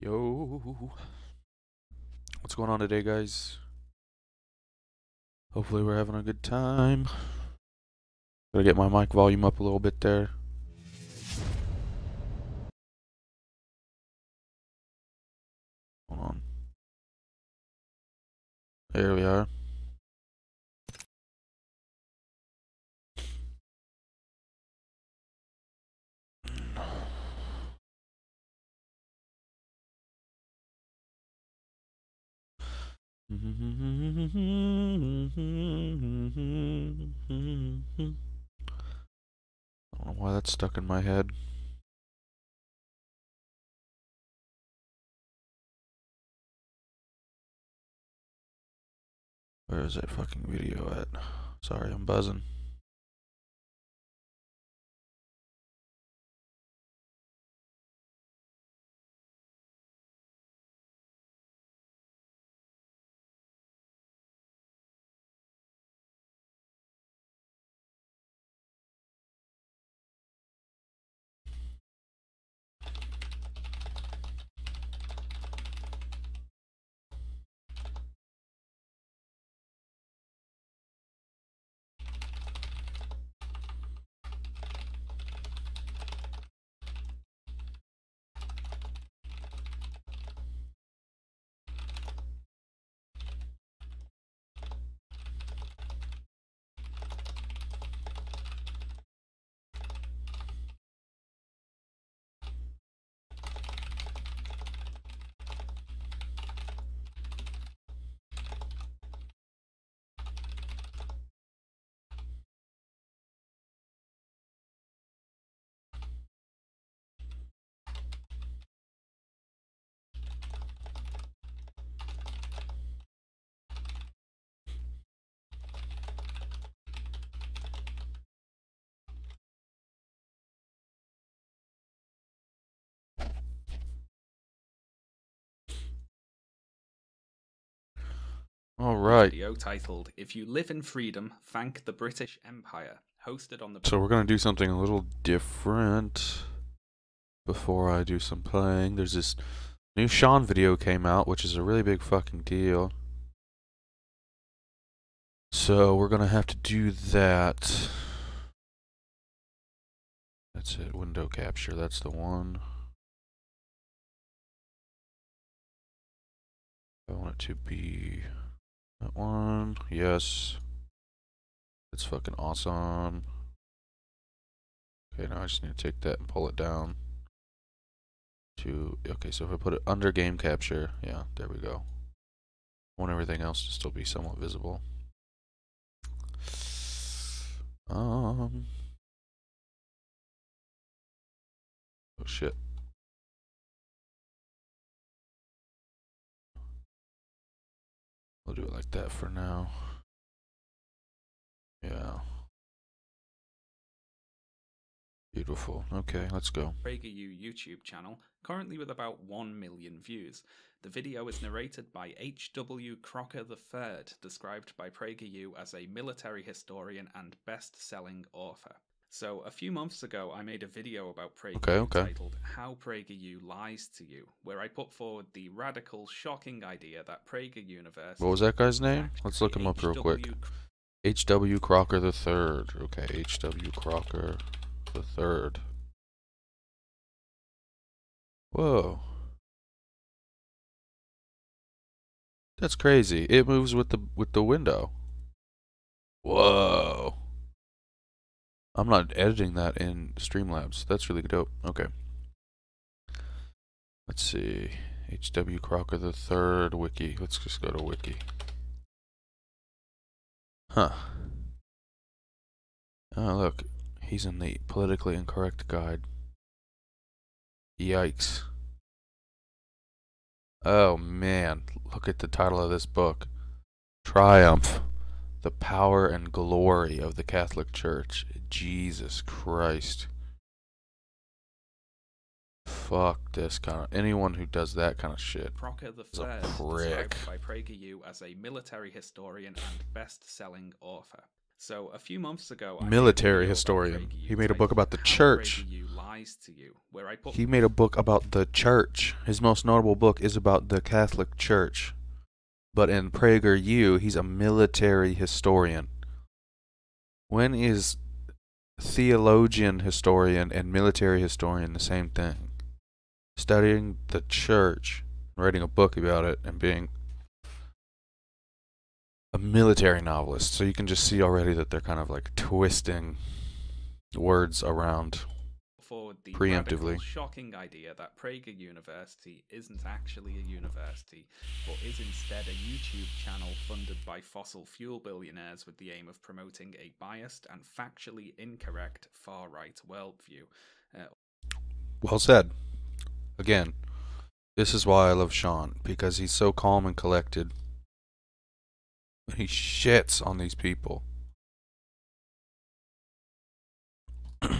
Yo, what's going on today, guys? Hopefully, we're having a good time. Gotta get my mic volume up a little bit there. Hold on. There we are. I don't know why that's stuck in my head. Where is that fucking video at? Sorry, I'm buzzing. All right. Video titled "If You Live in Freedom, Thank the British Empire," hosted on the. So we're gonna do something a little different. Before I do some playing, there's this new Shaun video came out, which is a really big fucking deal. So we're gonna have to do that. That's it, window capture, that's the one. I want it to be that one, yes. That's fucking awesome. Okay, now I just need to take that and pull it down to, okay, so if I put it under game capture, yeah, there we go. I want everything else to still be somewhat visible. Oh shit. We'll do it like that for now. Yeah. Beautiful. Okay, let's go. PragerU YouTube channel, currently with about 1 million views. The video is narrated by H.W. Crocker III, described by PragerU as a military historian and best-selling author. So, a few months ago, I made a video about PragerU titled "How PragerU Lies to You," where I put forward the radical, shocking idea that Prager University... What was that guy's name? Let's look him up real quick. H.W. Crocker III. Okay, H.W. Crocker III. Whoa. That's crazy. It moves with the window. Whoa. I'm not editing that in Streamlabs. That's really dope. Okay. Let's see. H.W. Crocker III wiki. Let's just go to wiki. Huh. Oh, look. He's in the politically incorrect guide. Yikes. Oh, man. Look at the title of this book. Triumph. The power and glory of the Catholic Church. Jesus Christ. Fuck this kind of... Anyone who does that kind of shit Crocker the is a Third, prick. described by PragerU as a military historian and best-selling author. So a few months ago, I made a Military video about historian. PragerU He made a book titled about the How church. PragerU Lies to You, where I put... He made a book about the church. His most notable book is about the Catholic Church. But in PragerU, he's a military historian. When is theologian historian and military historian the same thing? Studying the church, writing a book about it, and being a military novelist. So you can just see already that they're kind of like twisting words around forward the preemptively. radical, shocking idea that Prager University isn't actually a university, but is instead a YouTube channel funded by fossil fuel billionaires with the aim of promoting a biased and factually incorrect far-right worldview. Well said. Again, this is why I love Shaun, because he's so calm and collected. He shits on these people.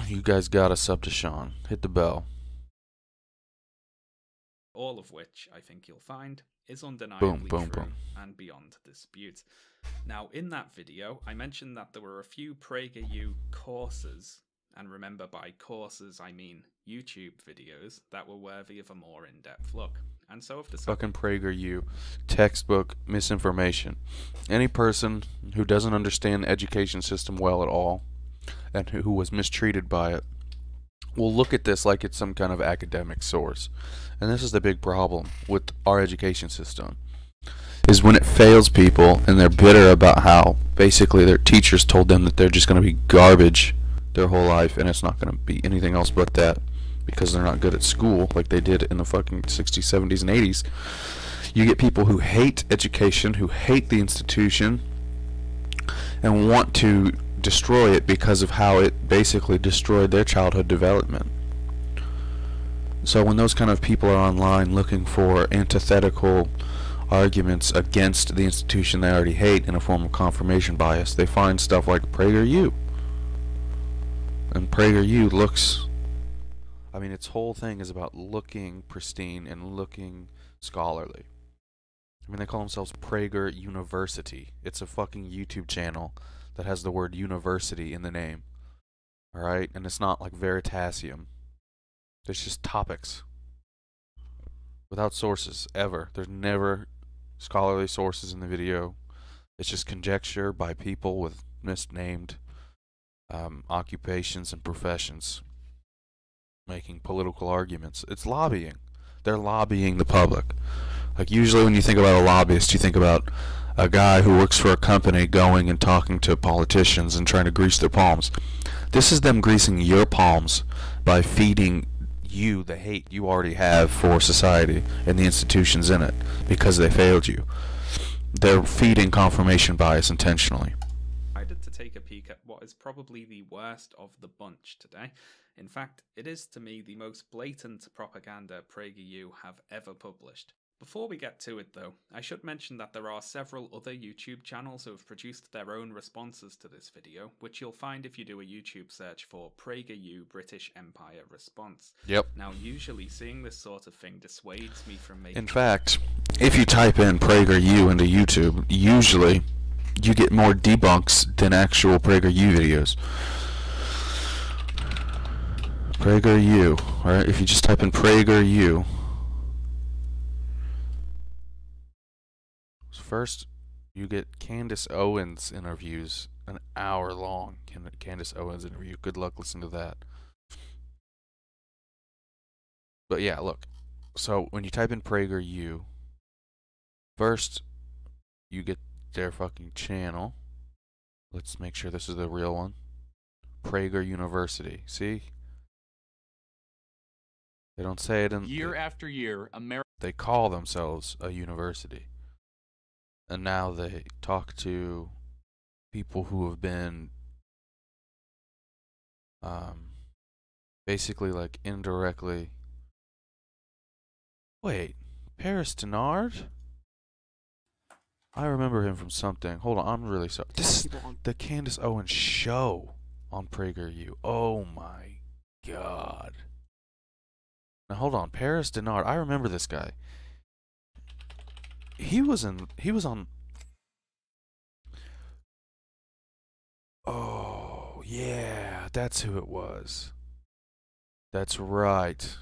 You guys gotta sub to Shaun. Hit the bell. All of which, I think you'll find, is undeniably true boom. and beyond dispute. Now, in that video, I mentioned that there were a few PragerU courses, and remember by courses I mean YouTube videos, that were worthy of a more in-depth look. And so if the fucking PragerU, textbook misinformation. Any person who doesn't understand the education system well at all, and who was mistreated by it, will look at this like it's some kind of academic source. And this is the big problem with our education system, is when it fails people and they're bitter about how basically their teachers told them that they're just going to be garbage their whole life and it's not going to be anything else but that because they're not good at school like they did in the fucking 60s, 70s, and 80s. You get people who hate education, who hate the institution, and want to destroy it because of how it basically destroyed their childhood development. So when those kind of people are online looking for antithetical arguments against the institution they already hate in a form of confirmation bias, they find stuff like PragerU. And PragerU looks, I mean, its whole thing is about looking pristine and looking scholarly. I mean, they call themselves Prager University. It's a fucking YouTube channel that has the word university in the name. Alright? And it's not like Veritasium. There's just topics. Without sources, ever. There's never scholarly sources in the video. It's just conjecture by people with misnamed occupations and professions making political arguments. It's lobbying. They're lobbying the public. Like, usually when you think about a lobbyist, you think about a guy who works for a company going and talking to politicians and trying to grease their palms. This is them greasing your palms by feeding you the hate you already have for society and the institutions in it because they failed you. They're feeding confirmation bias intentionally. To take a peek at what is probably the worst of the bunch today. In fact, it is to me the most blatant propaganda PragerU have ever published. Before we get to it though, I should mention that there are several other YouTube channels who have produced their own responses to this video, which you'll find if you do a YouTube search for PragerU British Empire response. Yep. Now, usually seeing this sort of thing dissuades me from making... In fact, if you type in PragerU into YouTube, usually you get more debunks than actual PragerU videos. PragerU, alright? If you just type in PragerU. First, you get Candace Owens interviews, an hour long Candace Owens interview. Good luck listening to that. But yeah, look. So when you type in PragerU, first you get their fucking channel. Let's make sure this is the real one. Prager University. See? They don't say it in... Year after year, they call themselves a university. And now they talk to people who have been basically like indirectly... Wait, Paris Denard? I remember him from something. Hold on, I'm really sorry. This is the Candace Owens show on PragerU. Oh my god. Now hold on, Paris Denard. I remember this guy. He was on That's who it was. That's right.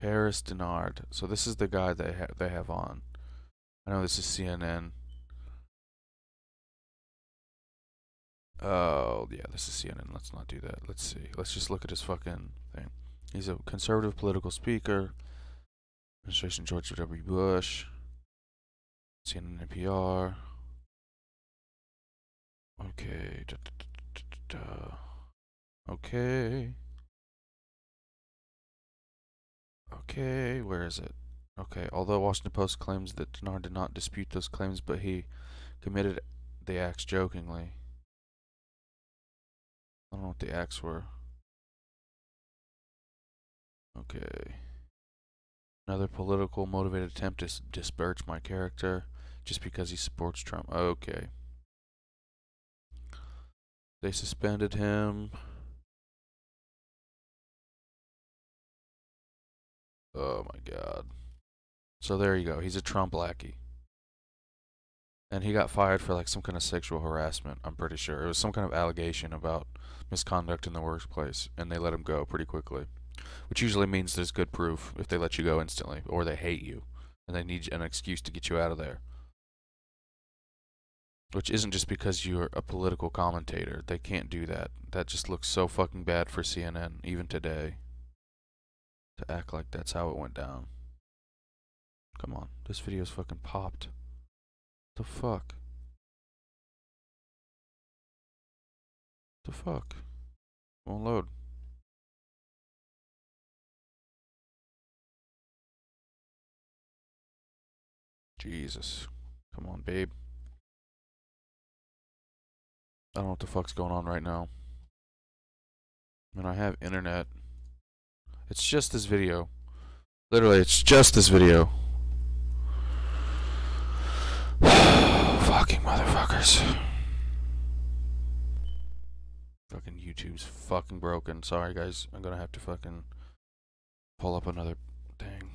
Paris Denard. So this is the guy they have on. I know this is CNN. Oh, yeah, this is CNN. Let's not do that. Let's see. Let's just look at his fucking thing. He's a conservative political speaker. Administration George W. Bush. CNN NPR. Okay. Okay. Okay, where is it? Okay, although Washington Post claims that Denard did not dispute those claims, but he committed the acts jokingly. I don't know what the acts were. Okay. Another political motivated attempt to disparage my character just because he supports Trump. Okay. They suspended him. Oh my god. So there you go. He's a Trump lackey. And he got fired for like some kind of sexual harassment, I'm pretty sure. It was some kind of allegation about misconduct in the workplace, and they let him go pretty quickly. Which usually means there's good proof if they let you go instantly, or they hate you, and they need an excuse to get you out of there. Which isn't just because you're a political commentator. They can't do that. That just looks so fucking bad for CNN, even today. To act like that's how it went down. Come on, this video's fucking popped. The fuck? The fuck? Won't load. Jesus. Come on, babe. I don't know what the fuck's going on right now. I mean, I have internet. It's just this video. Literally, it's just this video. Fucking motherfuckers. Fucking YouTube's fucking broken. Sorry, guys. I'm gonna have to fucking pull up another thing.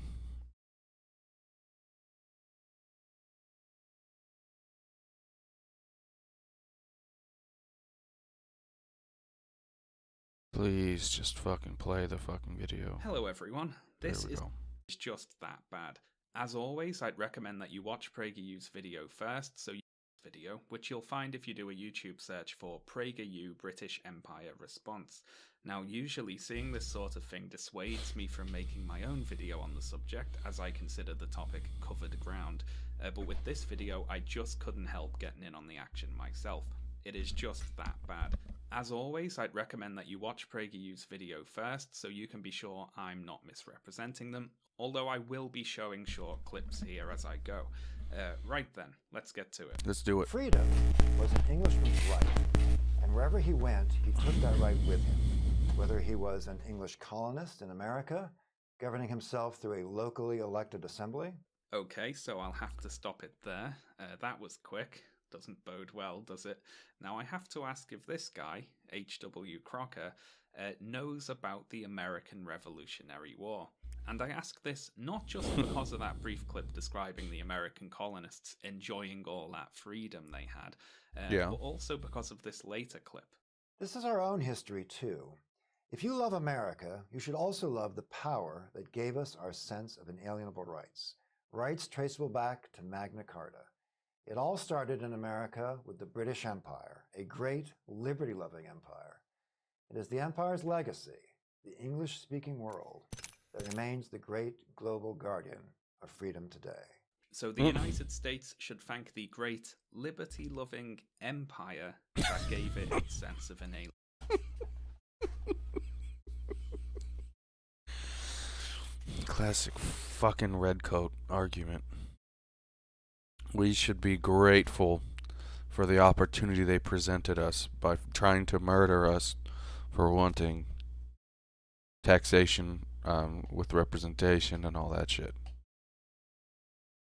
Please just fucking play the fucking video. Hello everyone, this is go. just that bad. As always, I'd recommend that you watch PragerU's video first, so video, which you'll find if you do a YouTube search for PragerU British Empire Response. Now, usually seeing this sort of thing dissuades me from making my own video on the subject, as I consider the topic covered ground, but with this video I just couldn't help getting in on the action myself. It is just that bad. As always, I'd recommend that you watch PragerU's video first, so you can be sure I'm not misrepresenting them, although I will be showing short clips here as I go. Right then, let's get to it. Let's do it. Freedom was an Englishman's right, and wherever he went, he took that right with him. Whether he was an English colonist in America, governing himself through a locally elected assembly. Okay, so I'll have to stop it there. That was quick. Doesn't bode well, does it? Now I have to ask if this guy, H.W. Crocker, knows about the American Revolutionary War. And I ask this not just because of that brief clip describing the American colonists enjoying all that freedom they had, but also because of this later clip. This is our own history too. If you love America, you should also love the power that gave us our sense of inalienable rights. Rights traceable back to Magna Carta. It all started in America with the British Empire, a great liberty-loving empire. It is the empire's legacy, the English-speaking world, that remains the great global guardian of freedom today. So the United States should thank the great liberty-loving empire that gave it its sense of inalienability. Classic fucking redcoat argument. We should be grateful for the opportunity they presented us by trying to murder us for wanting taxation with representation and all that shit.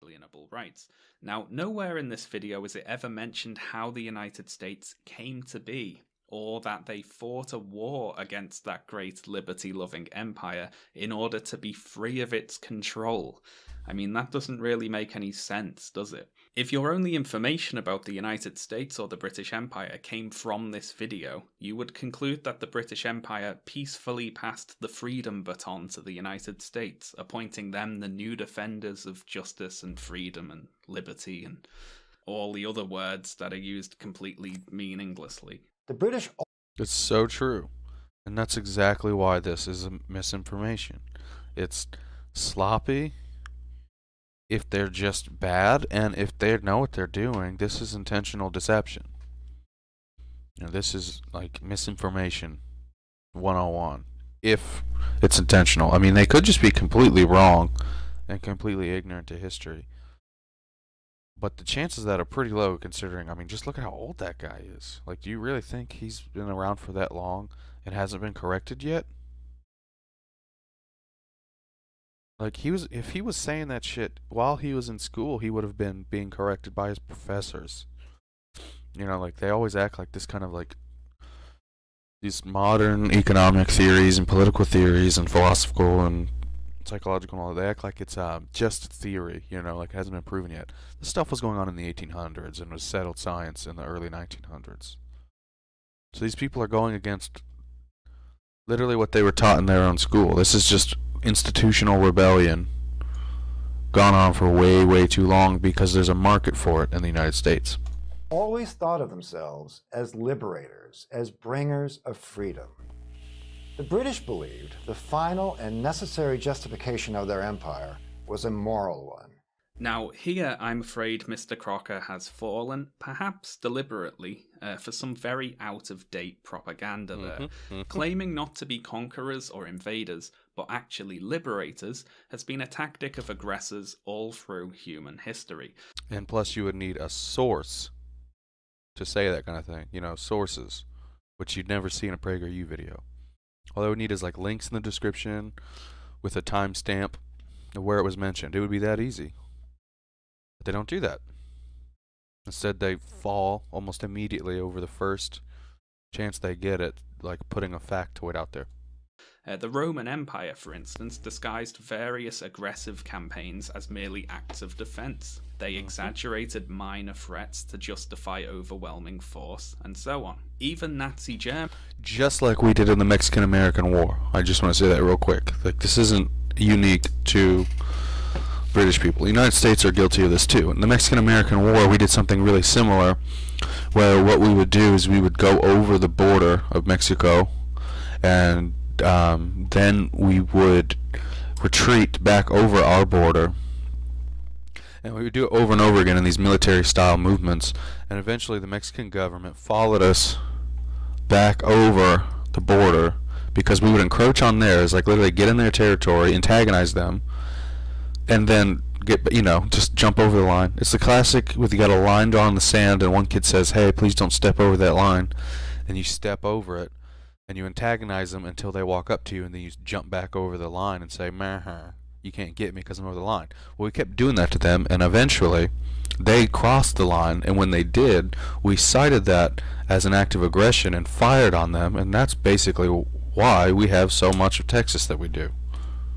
Alienable rights. Now, nowhere in this video is it ever mentioned how the United States came to be, or that they fought a war against that great liberty-loving empire in order to be free of its control. I mean, that doesn't really make any sense, does it? If your only information about the United States or the British Empire came from this video, you would conclude that the British Empire peacefully passed the freedom baton to the United States, appointing them the new defenders of justice and freedom and liberty and all the other words that are used completely meaninglessly. The British. It's so true. And that's exactly why this is a misinformation. It's sloppy. If they're just bad, and if they know what they're doing, this is intentional deception. You know, this is like misinformation 101. If it's intentional. I mean, they could just be completely wrong and completely ignorant to history. But the chances of that are pretty low considering, I mean, just look at how old that guy is. Like, do you really think he's been around for that long and hasn't been corrected yet? Like, if he was saying that shit while he was in school, he would have been being corrected by his professors. You know, like, they always act like this kind of, like, these modern economic theories and political theories and philosophical and psychological and all that, they act like it's just theory, you know, like it hasn't been proven yet. This stuff was going on in the 1800s and was settled science in the early 1900s. So these people are going against literally what they were taught in their own school. This is just institutional rebellion gone on for way, way too long because there's a market for it in the United States. Always thought of themselves as liberators, as bringers of freedom. The British believed the final and necessary justification of their empire was a moral one. Now, here I'm afraid Mr. Crocker has fallen, perhaps deliberately, for some very out-of-date propaganda there. Claiming not to be conquerors or invaders, but actually liberators, has been a tactic of aggressors all through human history. And plus you would need a source to say that kind of thing. You know, sources, which you'd never see in a PragerU video. All they would need is like links in the description with a timestamp of where it was mentioned. It would be that easy. But they don't do that. Instead, they fall almost immediately over the first chance they get at like putting a factoid out there. The Roman Empire, for instance, disguised various aggressive campaigns as merely acts of defense. They exaggerated minor threats to justify overwhelming force, and so on. Even Nazi Germany... Just like we did in the Mexican-American War. I just want to say that real quick. Like, this isn't unique to British people. The United States are guilty of this too. In the Mexican-American War, we did something really similar, where what we would do is we would go over the border of Mexico, and then we would retreat back over our border, and we would do it over and over again in these military-style movements, and eventually the Mexican government followed us back over the border because we would encroach on theirs, like literally get in their territory, antagonize them, and then get, you know, just jump over the line. It's the classic with you got a line drawn in the sand and one kid says, hey, please don't step over that line, and you step over it, and you antagonize them until they walk up to you, and then you jump back over the line and say, meh, you can't get me because I'm over the line. Well, we kept doing that to them, and eventually they crossed the line, and when they did, we cited that as an act of aggression and fired on them, and that's basically why we have so much of Texas that we do.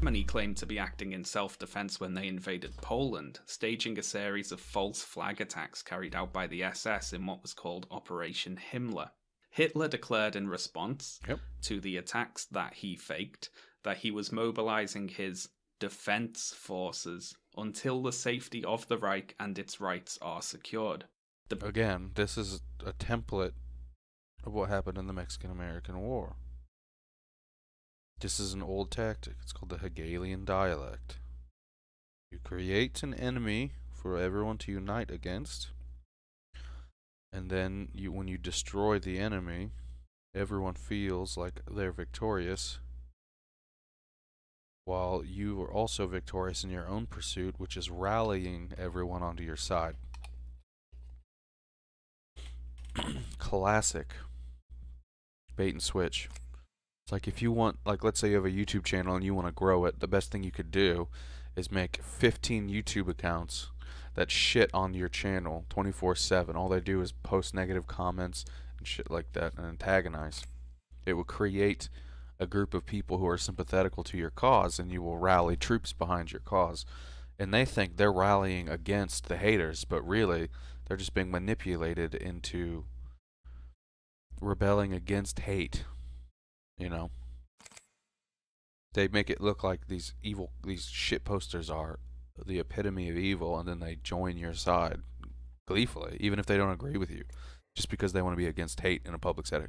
Germany claimed to be acting in self-defense when they invaded Poland, staging a series of false flag attacks carried out by the SS in what was called Operation Himmler. Hitler declared in response to the attacks that he faked that he was mobilizing his defense forces until the safety of the Reich and its rights are secured. Again, this is a template of what happened in the Mexican-American War. This is an old tactic. It's called the Hegelian dialect. You create an enemy for everyone to unite against, and then when you destroy the enemy, everyone feels like they're victorious, while you are also victorious in your own pursuit, which is rallying everyone onto your side. Classic bait and switch. It's like if you want, like let's say you have a YouTube channel and you want to grow it, the best thing you could do is make 15 YouTube accounts that shit on your channel 24/7. All they do is post negative comments, and shit like that and antagonize. It will create a group of people who are sympathetical to your cause, and you will rally troops behind your cause. And they think they're rallying against the haters, but really they're just being manipulated into rebelling against hate. You know, they make it look like these shit posters are the epitome of evil, and then they join your side gleefully, even if they don't agree with you, just because they want to be against hate in a public setting.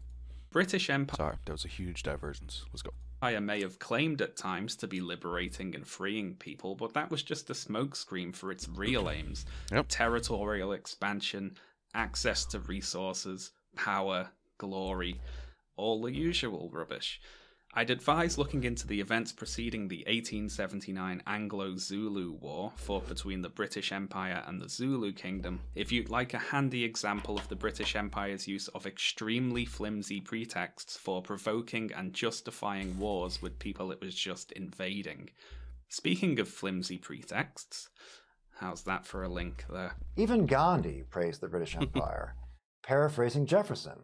British Empire. Sorry, that was a huge divergence. Let's go. May have claimed at times to be liberating and freeing people, but that was just a smokescreen for its real aims. Yep. Territorial expansion, access to resources, power, glory, all the usual rubbish. I'd advise looking into the events preceding the 1879 Anglo-Zulu War fought between the British Empire and the Zulu Kingdom if you'd like a handy example of the British Empire's use of extremely flimsy pretexts for provoking and justifying wars with people it was just invading. Speaking of flimsy pretexts, how's that for a link there? Even Gandhi praised the British Empire, paraphrasing Jefferson,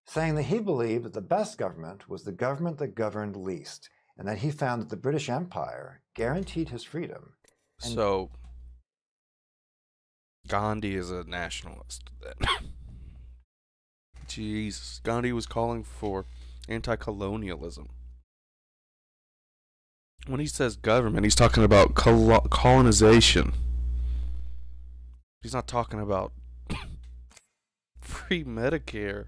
saying that he believed that the best government was the government that governed least, and that he found that the British Empire guaranteed his freedom. So, Gandhi is a nationalist. Jesus. Gandhi was calling for anti-colonialism. When he says government, he's talking about colonization. He's not talking about free Medicare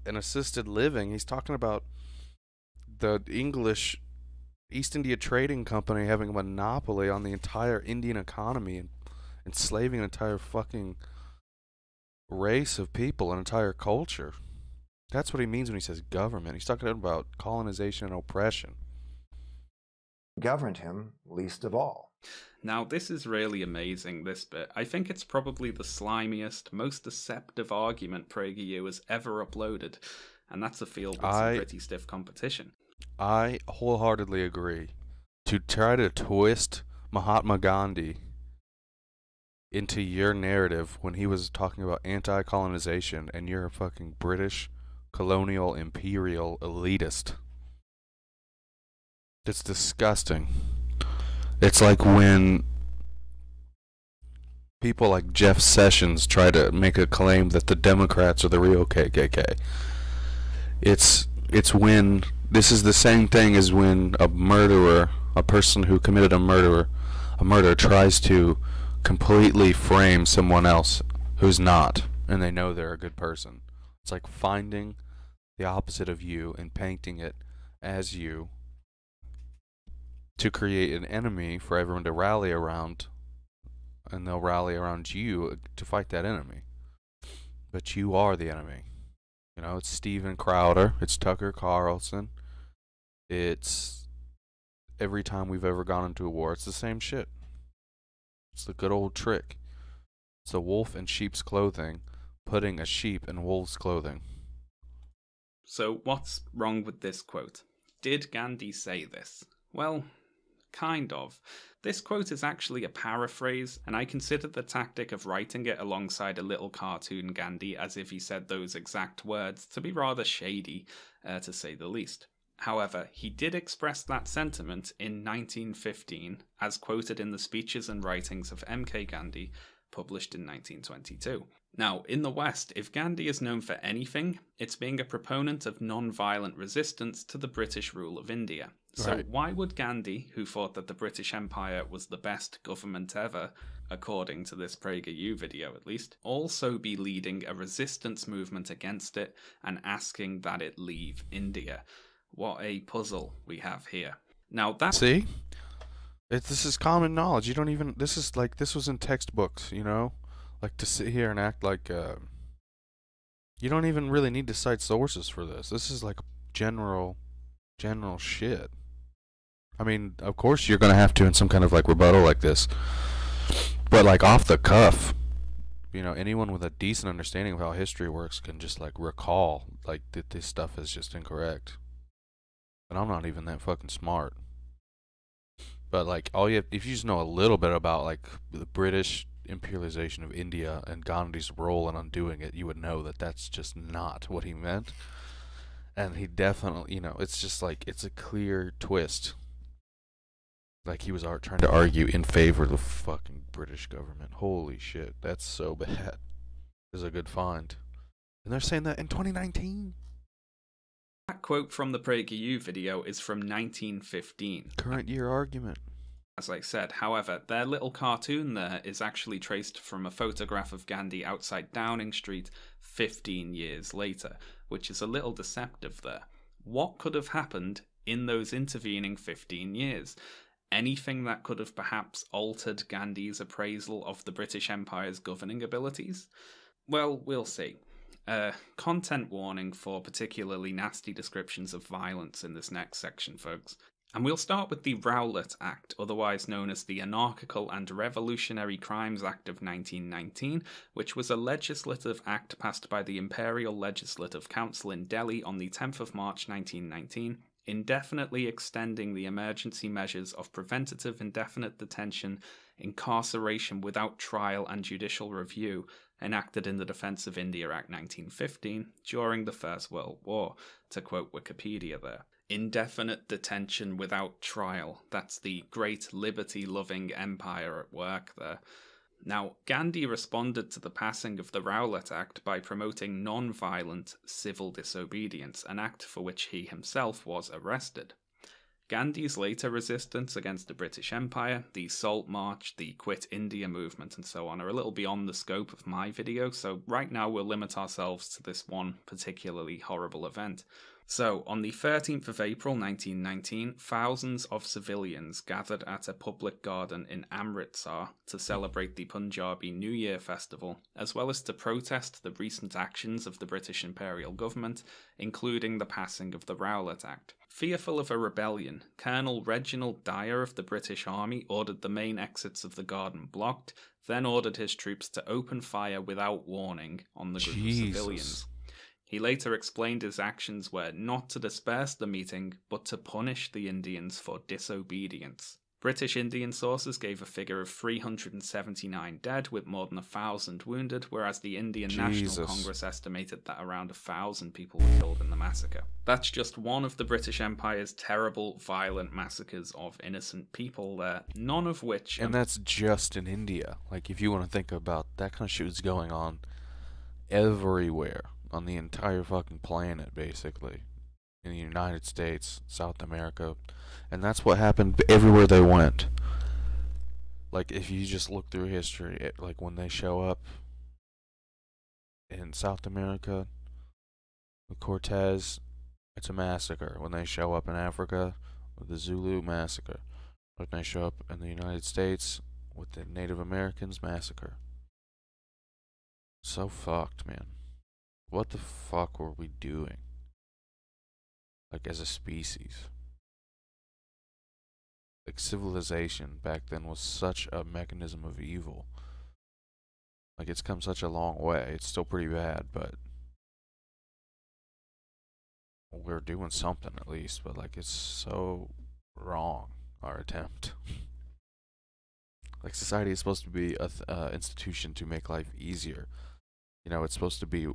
and assisted living. He's talking about the English East India Trading Company having a monopoly on the entire Indian economy and enslaving an entire fucking race of people, an entire culture. That's what he means when he says government. He's talking about colonization and oppression. Governed him least of all. Now, this is really amazing, this bit. I think it's probably the slimiest, most deceptive argument PragerU has ever uploaded, and that's a field with some pretty stiff competition. I wholeheartedly agree. To try to twist Mahatma Gandhi into your narrative when he was talking about anti-colonization and you're a fucking British colonial imperial elitist. It's disgusting. It's like when people like Jeff Sessions try to make a claim that the Democrats are the real KKK. It's when this is the same thing as when a murderer, a person who committed a murder tries to completely frame someone else who's not, and they know they're a good person. It's like finding the opposite of you and painting it as you to create an enemy for everyone to rally around, and they'll rally around you to fight that enemy. But you are the enemy. You know, it's Steven Crowder, it's Tucker Carlson, it's every time we've ever gone into a war, it's the same shit. It's the good old trick. It's a wolf in sheep's clothing, putting a sheep in wolf's clothing. So what's wrong with this quote? Did Gandhi say this? Well, kind of. This quote is actually a paraphrase, and I consider the tactic of writing it alongside a little cartoon Gandhi as if he said those exact words to be rather shady, to say the least. However, he did express that sentiment in 1915, as quoted in the speeches and writings of M.K. Gandhi, published in 1922. Now, in the West, if Gandhi is known for anything, it's being a proponent of non-violent resistance to the British rule of India. So why would Gandhi, who thought that the British Empire was the best government ever, according to this PragerU video at least, also be leading a resistance movement against it and asking that it leave India? What a puzzle we have here. Now that See? This is common knowledge. You don't even, this is like, this was in textbooks, you know? Like, to sit here and act like, you don't even really need to cite sources for this. This is like general shit. I mean, of course you're gonna have to in some kind of like rebuttal like this. But like off the cuff, you know, anyone with a decent understanding of how history works can just like recall like that this stuff is just incorrect. And I'm not even that fucking smart. But like all you have, if you just know a little bit about like the British imperialization of India and Gandhi's role in undoing it, you would know that that's just not what he meant. And he definitely, it's just like, it's a clear twist. Like, he was trying to argue in favor of the fucking British government. Holy shit, that's so bad. Is a good find. And they're saying that in 2019. That quote from the PragerU video is from 1915. Current year argument. As I said, however, their little cartoon there is actually traced from a photograph of Gandhi outside Downing Street 15 years later, which is a little deceptive there. What could have happened in those intervening 15 years? Anything that could have perhaps altered Gandhi's appraisal of the British Empire's governing abilities? Well, we'll see. Content warning for particularly nasty descriptions of violence in this next section, folks. And we'll start with the Rowlatt Act, otherwise known as the Anarchical and Revolutionary Crimes Act of 1919, which was a legislative act passed by the Imperial Legislative Council in Delhi on the 10th of March 1919, indefinitely extending the emergency measures of preventative indefinite detention, incarceration without trial and judicial review, enacted in the Defence of India Act 1915 during the First World War, to quote Wikipedia there. Indefinite detention without trial. That's the great liberty-loving empire at work there. Now, Gandhi responded to the passing of the Rowlatt Act by promoting non-violent civil disobedience, an act for which he himself was arrested. Gandhi's later resistance against the British Empire, the Salt March, the Quit India movement and so on are a little beyond the scope of my video, so right now we'll limit ourselves to this one particularly horrible event. So, on the 13th of April 1919, thousands of civilians gathered at a public garden in Amritsar to celebrate the Punjabi New Year festival, as well as to protest the recent actions of the British Imperial government, including the passing of the Rowlatt Act. Fearful of a rebellion, Colonel Reginald Dyer of the British Army ordered the main exits of the garden blocked, then ordered his troops to open fire without warning on the group of civilians. He later explained his actions were not to disperse the meeting, but to punish the Indians for disobedience. British Indian sources gave a figure of 379 dead, with more than 1,000 wounded, whereas the Indian National Congress estimated that around 1,000 people were killed in the massacre. That's just one of the British Empire's terrible, violent massacres of innocent people there, none of which... And that's just in India. Like, if you want to think about that kind of shit was going on everywhere. On the entire fucking planet, basically. In the United States, South America. And that's what happened everywhere they went. Like, if you just look through history, like when they show up in South America with Cortez, it's a massacre. When they show up in Africa with the Zulu, massacre. When they show up in the United States with the Native Americans, massacre. So fucked, man. What the fuck were we doing? Like, as a species. Like, civilization back then was such a mechanism of evil. Like, it's come such a long way. It's still pretty bad, but we're doing something at least. But, like, it's so wrong, our attempt. Like, society is supposed to be an institution to make life easier. You know, it's supposed to be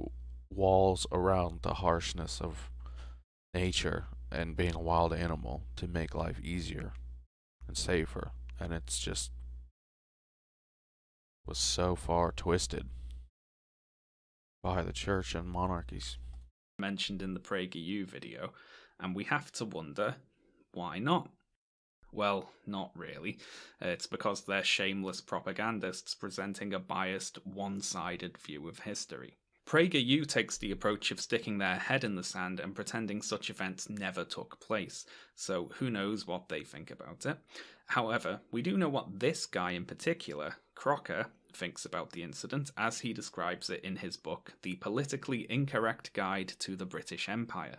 walls around the harshness of nature and being a wild animal to make life easier and safer, and it's just was so far twisted by the church and monarchies mentioned in the PragerU video, and we have to wonder, why not? Well, not really. It's because they're shameless propagandists presenting a biased, one-sided view of history. PragerU takes the approach of sticking their head in the sand and pretending such events never took place, so who knows what they think about it. However, we do know what this guy in particular, Crocker, thinks about the incident, as he describes it in his book, The Politically Incorrect Guide to the British Empire.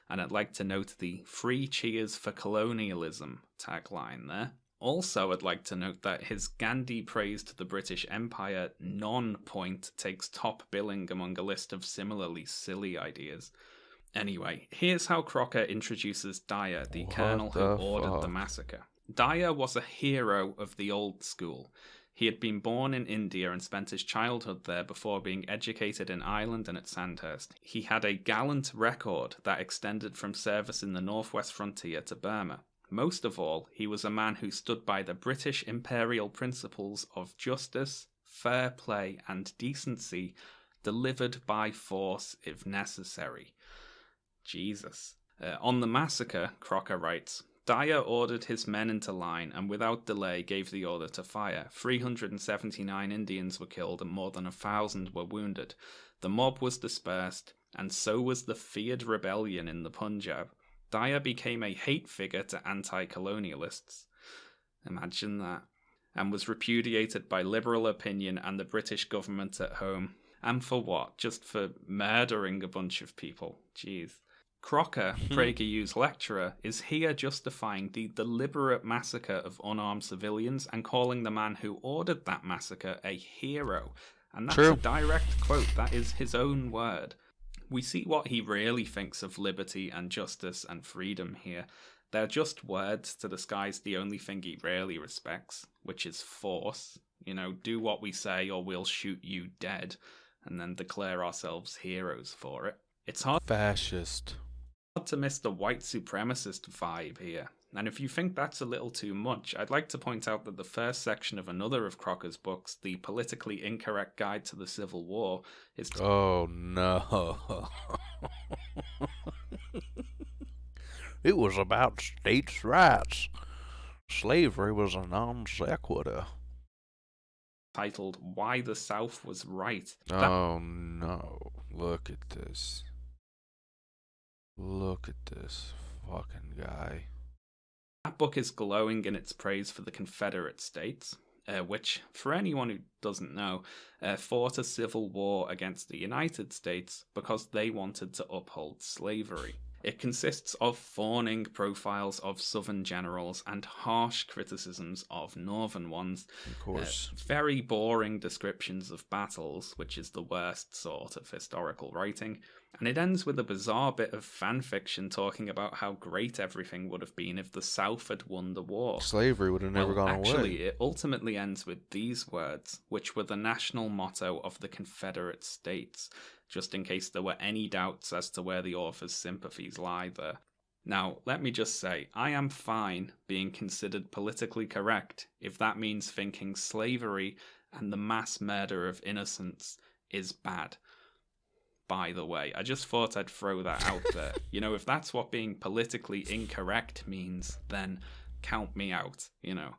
And I'd like to note the "Free Cheers for Colonialism" tagline there. Also, I'd like to note that his Gandhi praise to the British Empire non-point takes top billing among a list of similarly silly ideas. Anyway, here's how Crocker introduces Dyer, the colonel who ordered the massacre. Dyer was a hero of the old school. He had been born in India and spent his childhood there before being educated in Ireland and at Sandhurst. He had a gallant record that extended from service in the northwest frontier to Burma. Most of all, he was a man who stood by the British imperial principles of justice, fair play, and decency, delivered by force if necessary. Jesus. On the massacre, Crocker writes, Dyer ordered his men into line and without delay gave the order to fire. 379 Indians were killed and more than 1,000 were wounded. The mob was dispersed, and so was the feared rebellion in the Punjab. Dyer became a hate figure to anti-colonialists. Imagine that. And was repudiated by liberal opinion and the British government at home. And for what? Just for murdering a bunch of people. Jeez. Crocker, PragerU's lecturer, is here justifying the deliberate massacre of unarmed civilians and calling the man who ordered that massacre a hero. And that's a direct quote. That is his own word. We see what he really thinks of liberty and justice and freedom here. They're just words to disguise the only thing he really respects, which is force. You know, do what we say or we'll shoot you dead, and then declare ourselves heroes for it. It's hard to miss the white supremacist vibe here. And if you think that's a little too much, I'd like to point out that the first section of another of Crocker's books, The Politically Incorrect Guide to the Civil War, is... Oh, no. It was about states' rights. Slavery was a non sequitur. Titled Why the South Was Right. Oh, no. Look at this. Look at this fucking guy. That book is glowing in its praise for the Confederate States, which, for anyone who doesn't know, fought a civil war against the United States because they wanted to uphold slavery. It consists of fawning profiles of Southern generals and harsh criticisms of Northern ones. Of course. Very boring descriptions of battles, which is the worst sort of historical writing. And it ends with a bizarre bit of fan fiction talking about how great everything would have been if the South had won the war. Slavery would have never gone away. Actually, it ultimately ends with these words, which were the national motto of the Confederate States, just in case there were any doubts as to where the author's sympathies lie there. Now, let me just say, I am fine being considered politically correct if that means thinking slavery and the mass murder of innocents is bad. By the way, I just thought I'd throw that out there. You know, if that's what being politically incorrect means, then count me out, you know.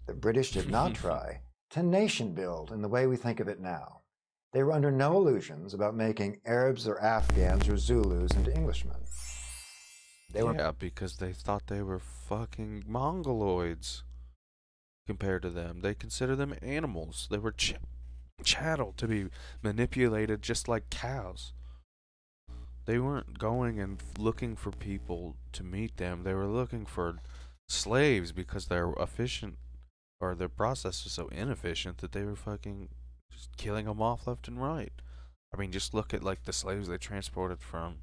The British did not try to nation build in the way we think of it now. They were under no illusions about making Arabs or Afghans or Zulus into Englishmen. Yeah, because they thought they were fucking mongoloids compared to them. They consider them animals. They were chattel to be manipulated just like cows. They weren't going and looking for people to meet them. They were looking for slaves because they're efficient, or their process was so inefficient that they were fucking just killing them off left and right. I mean, just look at like the slaves they transported from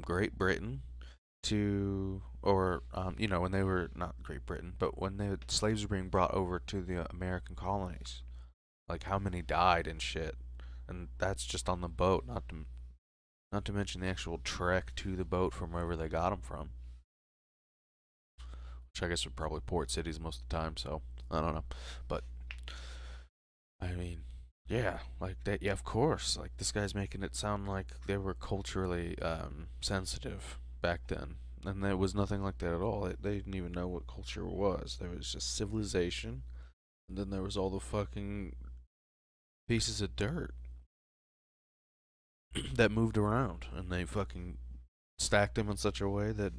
Great Britain to, or you know, when they were not Great Britain, but when the slaves were being brought over to the American colonies, like how many died and shit, and that's just on the boat, not to mention the actual trek to the boat from wherever they got them from, which I guess were probably port cities most of the time. So I don't know, but I mean, yeah, like that. Yeah, of course. Like this guy's making it sound like they were culturally sensitive back then, and there was nothing like that at all. They didn't even know what culture was. There was just civilization, and then there was all the fucking pieces of dirt that moved around, and they fucking stacked them in such a way that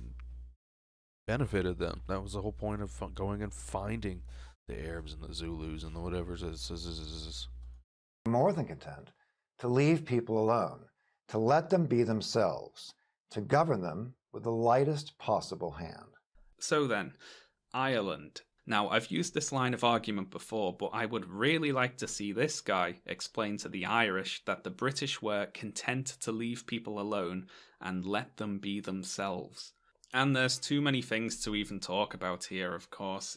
benefited them. That was the whole point of going and finding the Arabs and the Zulus and the whatever's. More than content to leave people alone, to let them be themselves, to govern them with the lightest possible hand. So then, Ireland. Now, I've used this line of argument before, but I would really like to see this guy explain to the Irish that the British were content to leave people alone and let them be themselves. And there's too many things to even talk about here, of course.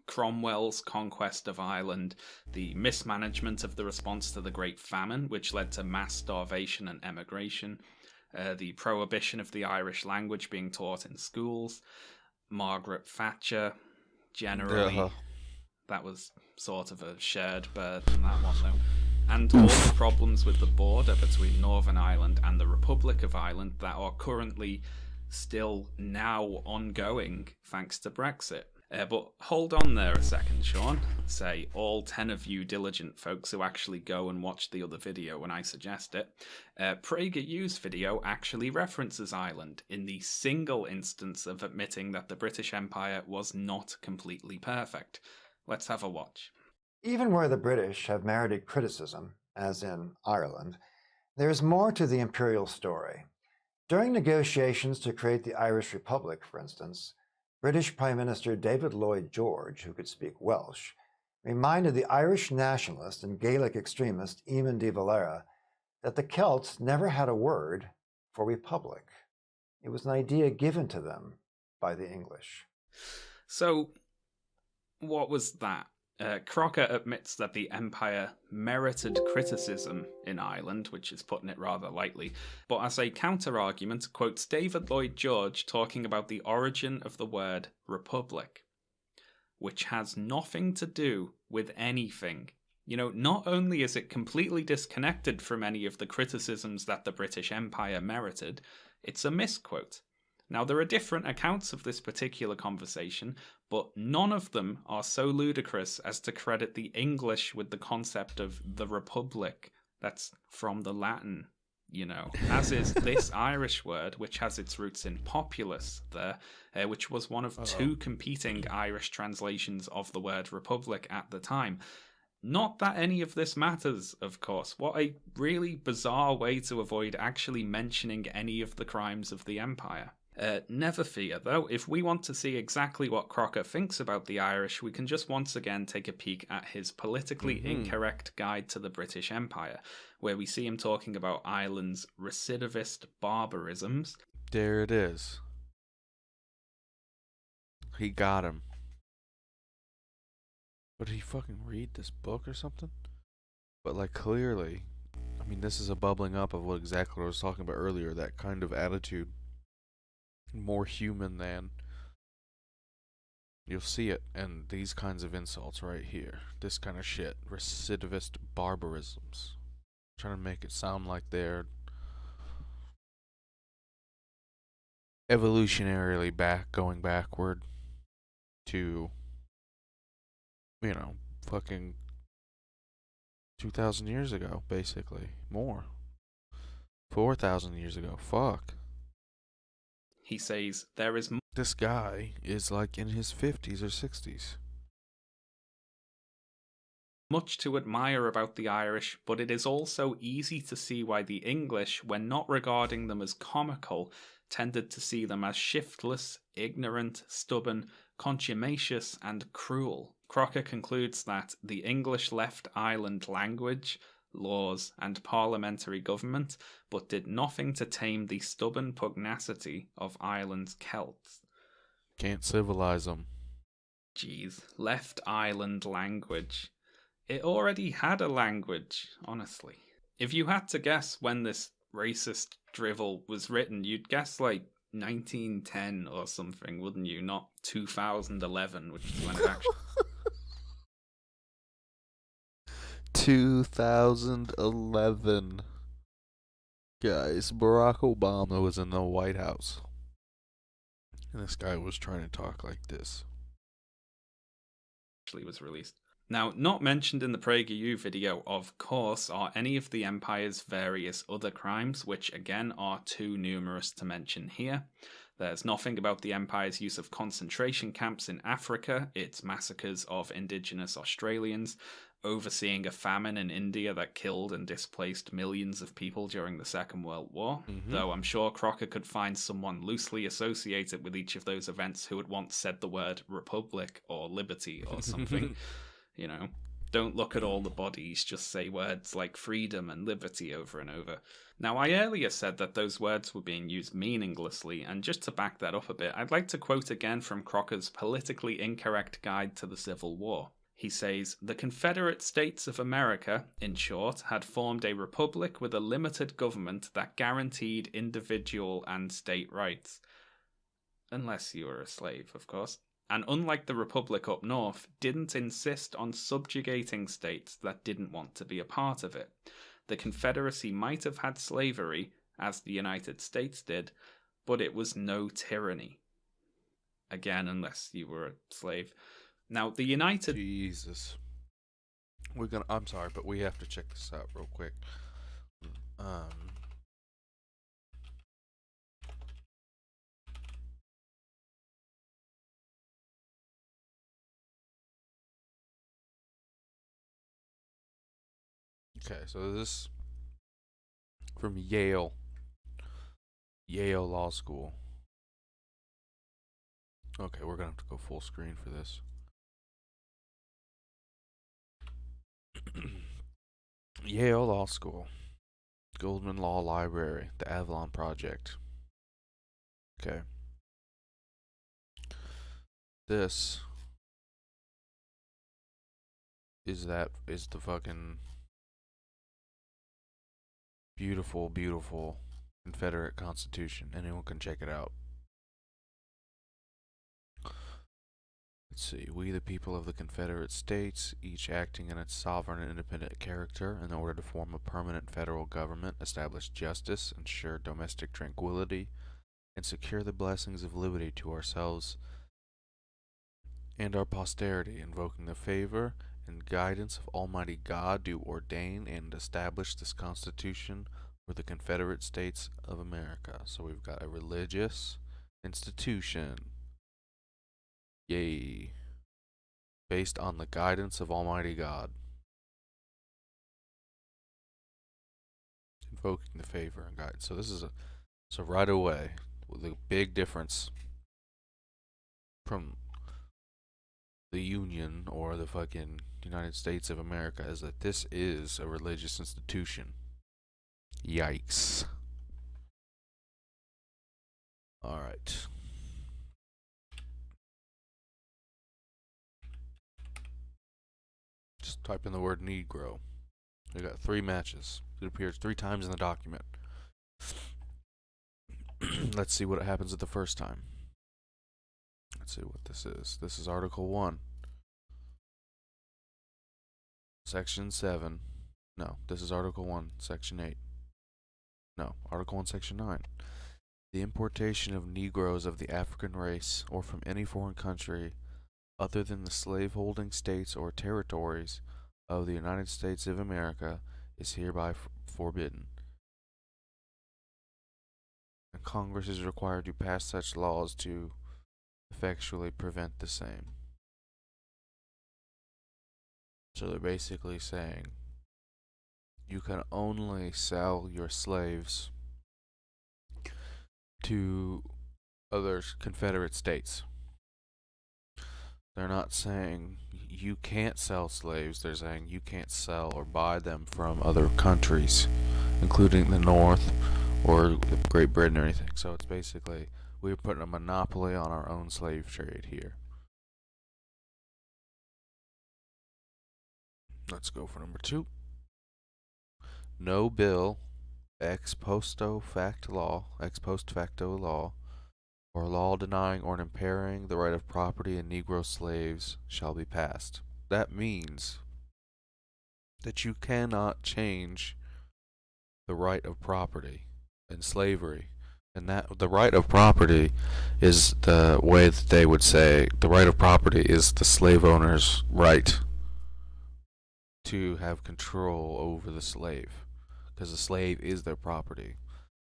Cromwell's conquest of Ireland, the mismanagement of the response to the Great Famine, which led to mass starvation and emigration, the prohibition of the Irish language being taught in schools, Margaret Thatcher, generally, that was sort of a shared burden, that one though. And all the problems with the border between Northern Ireland and the Republic of Ireland that are currently still now ongoing thanks to Brexit. But hold on there a second, Shaun. Say, all 10 of you diligent folks who actually go and watch the other video when I suggest it. PragerU's video actually references Ireland in the single instance of admitting that the British Empire was not completely perfect. Let's have a watch. Even where the British have merited criticism, as in Ireland, there is more to the imperial story. During negotiations to create the Irish Republic, for instance, British Prime Minister David Lloyd George, who could speak Welsh, reminded the Irish nationalist and Gaelic extremist Eamon de Valera that the Celts never had a word for republic. It was an idea given to them by the English. So, what was that? Crocker admits that the Empire merited criticism in Ireland, which is putting it rather lightly, but as a counter-argument quotes David Lloyd George talking about the origin of the word republic, which has nothing to do with anything. You know, not only is it completely disconnected from any of the criticisms that the British Empire merited, it's a misquote. Now, there are different accounts of this particular conversation, but none of them are so ludicrous as to credit the English with the concept of the Republic. That's from the Latin, you know, as is this Irish word, which has its roots in populace there, which was one of two competing Irish translations of the word Republic at the time. Not that any of this matters, of course. What a really bizarre way to avoid actually mentioning any of the crimes of the Empire. Never fear, though, if we want to see exactly what Crocker thinks about the Irish, we can just once again take a peek at his politically incorrect guide to the British Empire, where we see him talking about Ireland's recidivist barbarisms. There it is. He got him. But did he fucking read this book or something? But like clearly, I mean, this is a bubbling up of what exactly I was talking about earlier, that kind of attitude. More human than, you'll see it in these kinds of insults right here. This kind of shit. Recidivist barbarisms. Trying to make it sound like they're evolutionarily going backward to, you know, fucking 2,000 years ago, basically. More. 4,000 years ago. Fuck. He says, there is... This guy is like in his 50s or 60s. Much to admire about the Irish, but it is also easy to see why the English, when not regarding them as comical, tended to see them as shiftless, ignorant, stubborn, contumacious, and cruel. Crocker concludes that the English left Ireland language, laws, and parliamentary government, but did nothing to tame the stubborn pugnacity of Ireland's Celts. Can't civilize them. Jeez, left Ireland language. It already had a language, honestly. If you had to guess when this racist drivel was written, you'd guess like 1910 or something, wouldn't you? Not 2011, which is when it actually... 2011. Guys, Barack Obama was in the White House. And this guy was trying to talk like this. Actually was released. Now, not mentioned in the PragerU video, of course, are any of the Empire's various other crimes, which again are too numerous to mention here. There's nothing about the Empire's use of concentration camps in Africa, its massacres of indigenous Australians, overseeing a famine in India that killed and displaced millions of people during the Second World War, though I'm sure Crocker could find someone loosely associated with each of those events who had once said the word republic or liberty or something, you know. Don't look at all the bodies, just say words like freedom and liberty over and over. Now, I earlier said that those words were being used meaninglessly, and just to back that up a bit, I'd like to quote again from Crocker's politically incorrect guide to the Civil War. He says, "The Confederate States of America, in short, had formed a republic with a limited government that guaranteed individual and state rights." Unless you were a slave, of course. And unlike the Republic up north, didn't insist on subjugating states that didn't want to be a part of it. The Confederacy might have had slavery, as the United States did, but it was no tyranny. Again, unless you were a slave. Now, the United... Jesus. I'm sorry, but we have to check this out real quick. Okay, so this from Yale Law School. Okay, we're gonna have to go full screen for this. Yale Law School, Goldman Law Library, the Avalon Project. Okay. This is the fucking beautiful, beautiful Confederate Constitution. Anyone can check it out. Let's see. We, the people of the Confederate States, each acting in its sovereign and independent character, in order to form a permanent federal government, establish justice, ensure domestic tranquility, and secure the blessings of liberty to ourselves and our posterity, invoking the favor and guidance of Almighty God, do ordain and establish this Constitution for the Confederate States of America. So we've got a religious institution. Yay. Based on the guidance of Almighty God. Invoking the favor and guidance. So this is so right away, the big difference from the Union or the fucking United States of America is that this is a religious institution. Yikes. Alright. Just type in the word Negro. We got 3 matches. It appears 3 times in the document. Let's see what happens at the first time. Let's see what this is. This is Article 1. Section 7. No, this is Article 1, Section 8. No, Article 1, Section 9. The importation of Negroes of the African race or from any foreign country other than the slaveholding states or territories of the United States of America is hereby forbidden. And Congress is required to pass such laws to effectually prevent the same. So they're basically saying you can only sell your slaves to other Confederate states. They're not saying you can't sell slaves, they're saying you can't sell or buy them from other countries, including the North or Great Britain or anything. So it's basically, we're putting a monopoly on our own slave trade here. Let's go for number 2. No bill, ex post facto law, or law denying or impairing the right of property in Negro slaves shall be passed. That means that you cannot change the right of property in slavery. And that the right of property is the way that they would say the right of property is the slave owner's right to have control over the slave, because the slave is their property.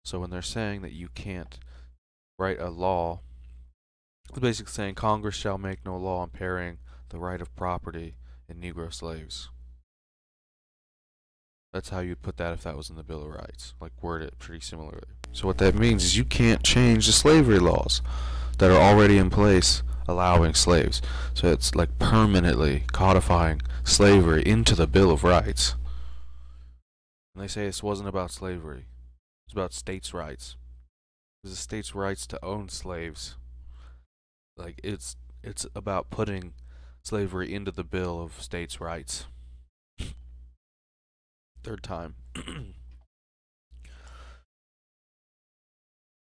So when they're saying that you can't write a law, it's basically saying Congress shall make no law impairing the right of property in Negro slaves. That's how you'd put that if that was in the Bill of Rights, like word it pretty similarly. So what that means is you can't change the slavery laws that are already in place allowing slaves. So it's like permanently codifying slavery into the Bill of Rights. And they say this wasn't about slavery. It's about states' rights. It was the states' rights to own slaves. Like it's about putting slavery into the Bill of States' Rights. Third time.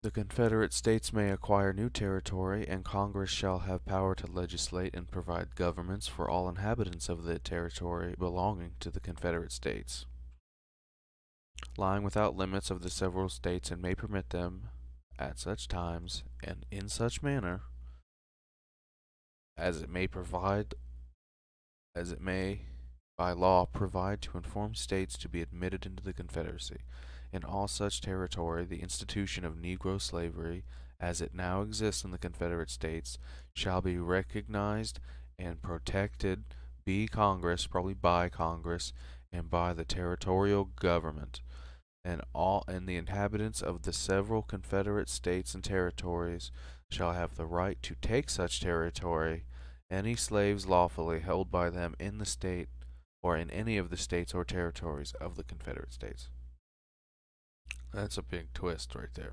The Confederate States may acquire new territory, and Congress shall have power to legislate and provide governments for all inhabitants of the territory belonging to the Confederate States, lying without limits of the several states, and may permit them at such times and in such manner as it may by law provide to inform states to be admitted into the Confederacy. In all such territory, the institution of Negro slavery, as it now exists in the Confederate States, shall be recognized and protected by Congress, and by the territorial government, and the inhabitants of the several Confederate States and territories shall have the right to take such territory, any slaves lawfully held by them in the state or in any of the states or territories of the Confederate States. That's a big twist right there.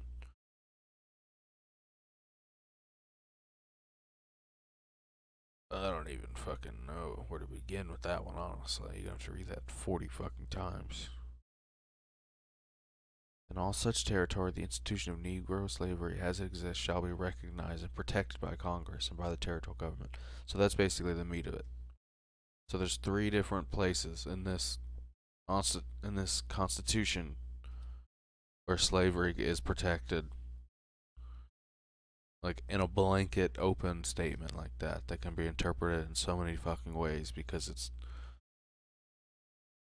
I don't even fucking know where to begin with that one, honestly. You have to read that 40 fucking times. In all such territory, the institution of Negro slavery as it exists shall be recognized and protected by Congress and by the territorial government. So that's basically the meat of it. So there's 3 different places in this Constitution where slavery is protected, like in a blanket open statement like that can be interpreted in so many fucking ways because it's,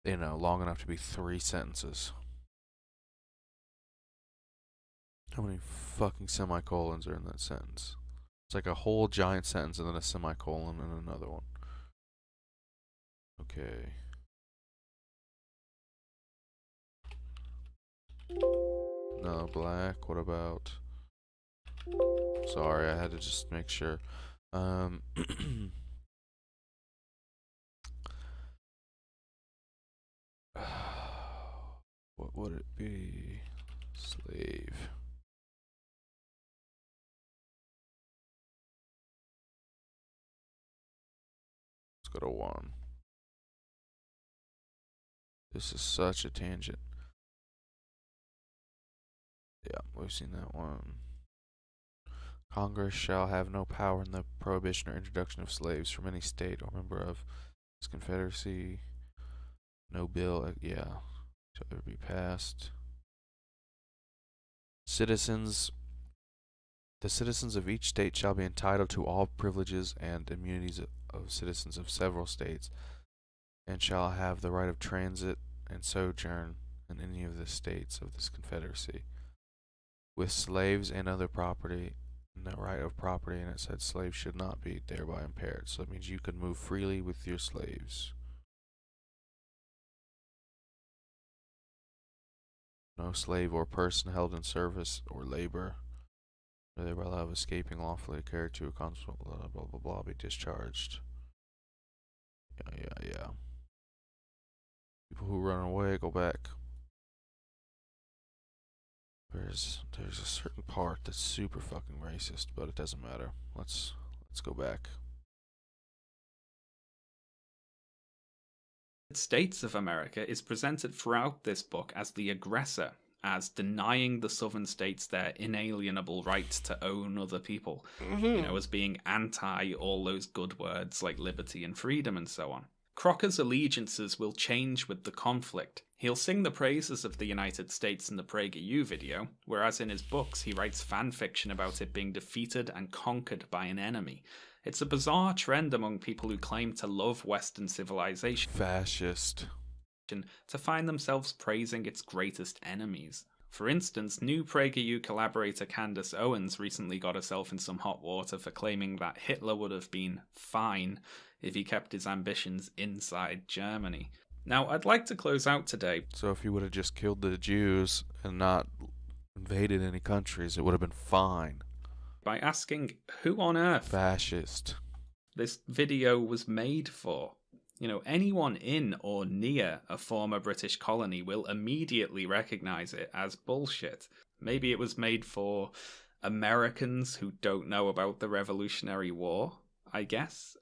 long enough to be 3 sentences. How many fucking semicolons are in that sentence? It's like a whole giant sentence and then a semicolon and another one. Okay. No, black. What about... Sorry, I had to just make sure. What would it be? Slave. Let's go to 1. This is such a tangent. Yeah, we've seen that one. Congress shall have no power in the prohibition or introduction of slaves from any state or member of this Confederacy. No bill, shall ever be passed. The citizens of each state shall be entitled to all privileges and immunities of citizens of several states, and shall have the right of transit and sojourn in any of the states of this Confederacy, with slaves and other property, and the right of property, and it said slaves should not be thereby impaired. So it means you can move freely with your slaves. No slave or person held in service or labor, or thereby allowed of escaping lawfully carried to a constable, blah blah blah blah, be discharged. Yeah. People who run away, go back. There's a certain part that's super fucking racist, but it doesn't matter. Let's go back. States of America is presented throughout this book as the aggressor, as denying the southern states their inalienable right to own other people, as being anti all those good words like liberty and freedom and so on. Crocker's allegiances will change with the conflict. He'll sing the praises of the United States in the PragerU video, whereas in his books he writes fan fiction about it being defeated and conquered by an enemy. It's a bizarre trend among people who claim to love Western civilization, fascist, to find themselves praising its greatest enemies. For instance, new PragerU collaborator Candace Owens recently got herself in some hot water for claiming that Hitler would have been fine if he kept his ambitions inside Germany. Now, I'd like to close out today. So if he would have just killed the Jews and not invaded any countries, it would have been fine. by asking who on earth Fascist. this video was made for. You know, anyone in or near a former British colony will immediately recognize it as bullshit. Maybe it was made for Americans who don't know about the Revolutionary War, I guess.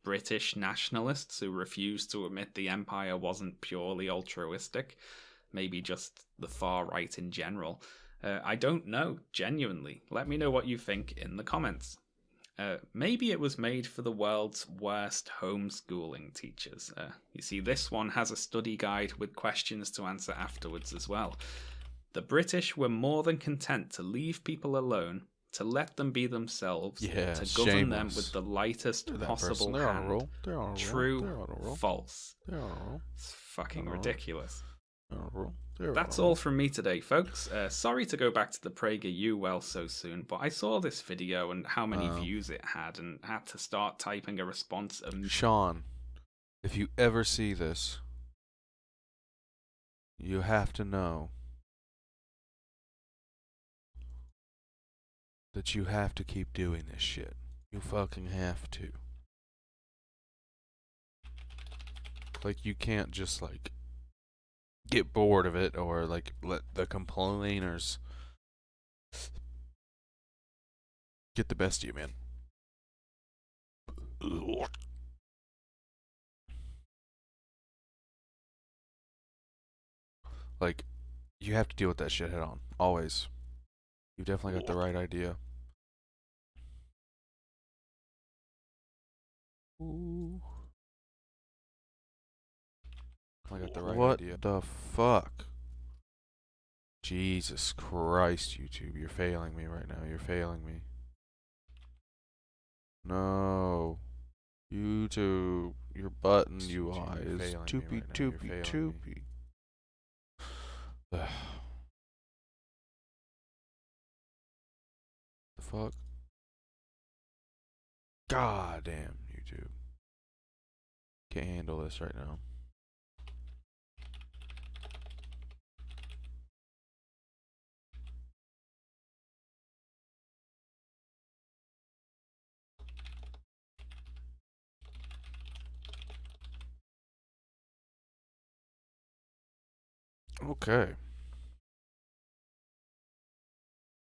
British nationalists who refuse to admit the empire wasn't purely altruistic. Maybe just the far right in general. I don't know, genuinely. Let me know what you think in the comments. Maybe it was made for the world's worst homeschooling teachers. You see, this one has a study guide with questions to answer afterwards as well. The British were more than content to leave people alone, to let them be themselves, to govern them with the lightest possible hand. True, false. It's fucking ridiculous. That's all from me today, folks. Sorry to go back to the PragerU well so soon, but I saw this video and how many views it had and had to start typing a response. Shaun, if you ever see this, you have to know that you have to keep doing this shit. You fucking have to. Like, you can't just, like, get bored of it or, like, let the complainers get the best of you, man. Like, you have to deal with that shit head on. Always. You've definitely got the right idea. Ooh. I got the right idea. What the fuck? Jesus Christ, YouTube. You're failing me right now. You're failing me. No. YouTube. Your button UI is toopy toopy toopy. The fuck? God damn, YouTube. Can't handle this right now. Okay.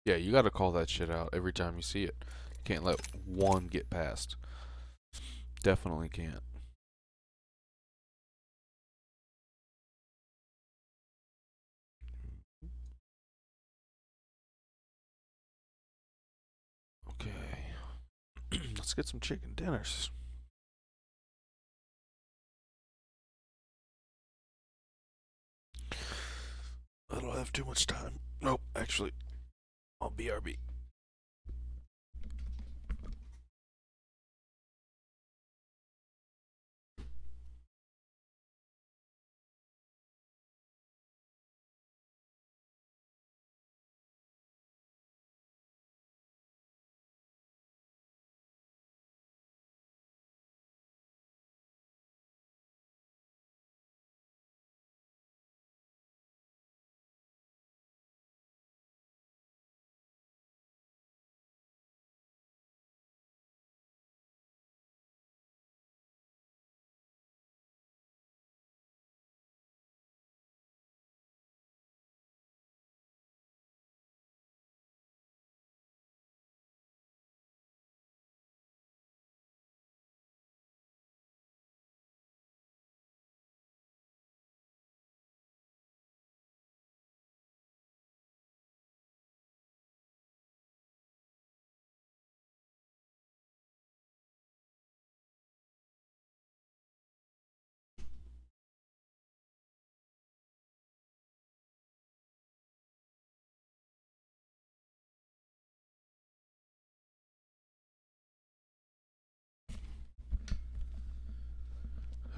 Yeah, you gotta call that shit out every time you see it. Can't let one get past. Definitely can't. Okay. Let's get some chicken dinners. I don't have too much time. Nope, actually, I'll BRB.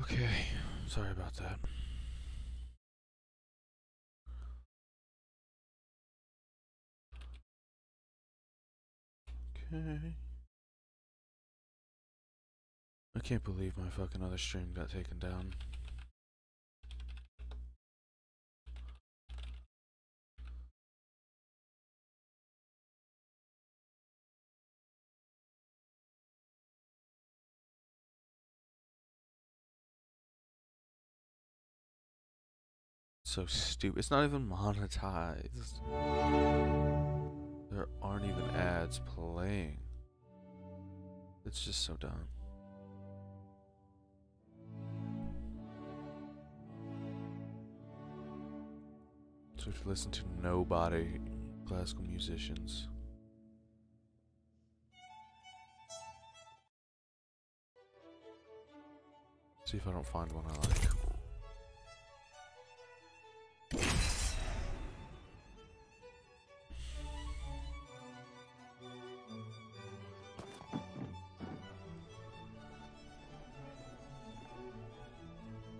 Okay, sorry about that. Okay. I can't believe my fucking other stream got taken down. So stupid. It's not even monetized. There aren't even ads playing. It's just so dumb. So if you listen to nobody classical musicians. See if I don't find one I like.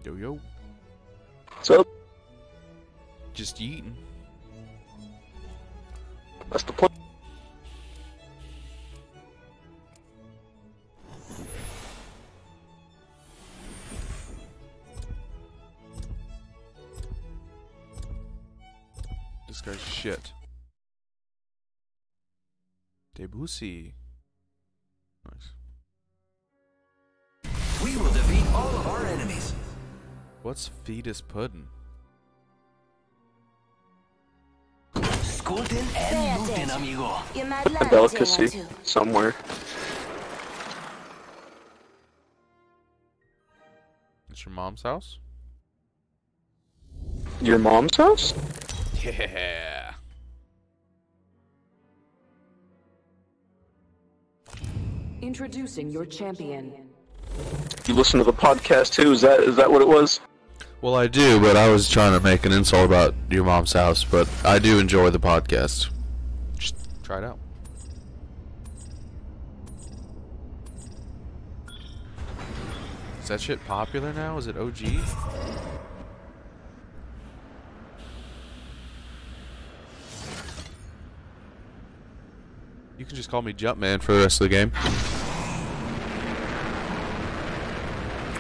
Yo yo. What's up? Just eating. That's the point. This guy's shit. Debussy. Nice. We will defeat all of our enemies. What's fetus pudding? Skulten and Lutin, amigo. You might A learn delicacy too. somewhere. It's your mom's house? Your mom's house? Yeah. Introducing your champion. You listen to the podcast too? Is that what it was? Well, I do, but I was trying to make an insult about your mom's house, but I do enjoy the podcast. Just try it out. Is that shit popular now? Is it OG? You can just call me Jumpman for the rest of the game.